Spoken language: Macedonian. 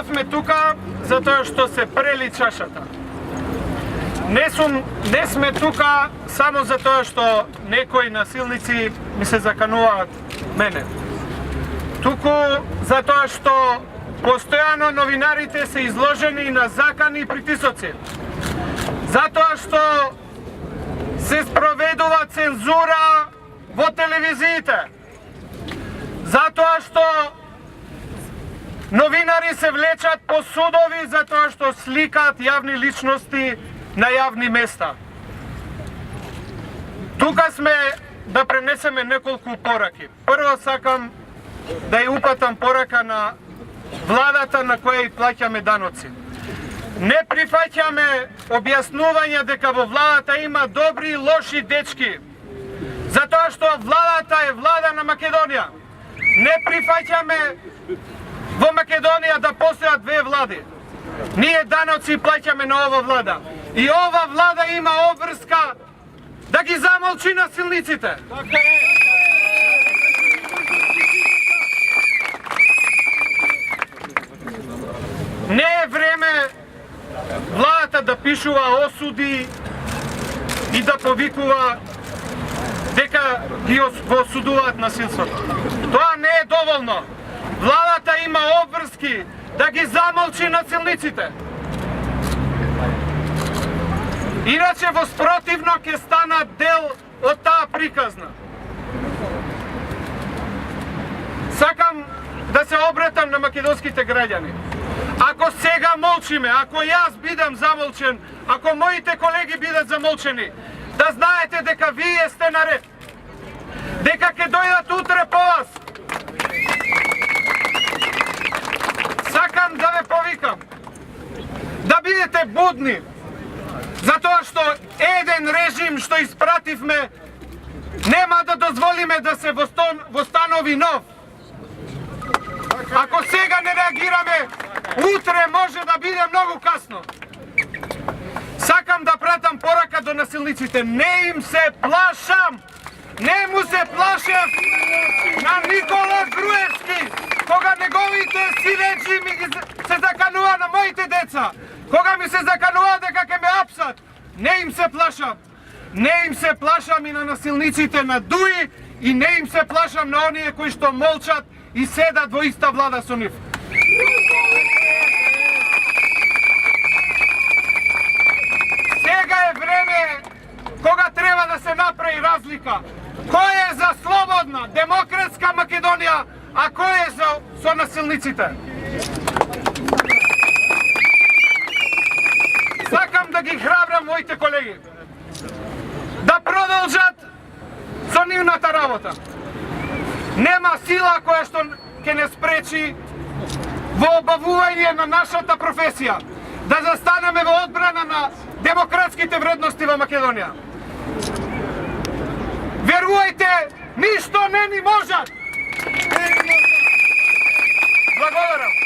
сме тука затоа што се прели чашата. Не сме тука само затоа што некои насилници ми се закануваат мене. Туку затоа што постојано новинарите се изложени на закани и притисоци. Затоа што се спроведува цензура во телевизиите. Затоа што новинари се влечат по судови затоа што сликаат јавни личности на јавни места. Тука сме да пренесеме неколку пораки. Прво сакам да ја упатам порака на владата на која и плаќаме даноци. Не прифаќаме објаснување дека во владата има добри и лоши дечки. Затоа што владата е влада на Македонија. Не прифаќаме во Македонија да постојат две влади. Ние даноци плаќаме на ова влада. И ова влада има обврска да ги замолчи насилниците. Не е време владата да пишува осуди и да повикува дека ги осудуваат насилството. Тоа не е доволно. Владата има обврски да ги замолчи насилниците. Иначе во спротивно ќе станат дел од таа приказна. Сакам да се обратам на македонските граѓани. Ако сега молчиме, ако јас бидам замолчен, ако моите колеги бидат замолчени, да знаете дека вие сте наред. Дека ќе дојдат утре по вас. Сакам да ве повикам да бидете будни, затоа што еден режим што испративме нема да дозволиме да се востанови нов. Ако сега не реагираме, утре може да биде многу касно. Сакам да пратам порака до насилниците. Не им се плашам! Не му се плашев на Никола Груевски, кога неговите синеджи ми се заканува на моите деца, кога ми се заканува дека ќе ме апсат. Не им се плашам. Не им се плашам и на насилниците на ДУИ и не им се плашам на оние кои што молчат и седат во иста влада со нив. Сега е време кога треба да се направи разлика. Кој е за слободна, демократска Македонија, а кој е со насилниците? Сакам да ги храбрам моите колеги да продолжат со нивната работа. Нема сила која што ќе не спречи во обавување на нашата професија, да застанеме во одбрана на демократските вредности во Македонија. Верувајте, ништо не ни можат! Благодарам!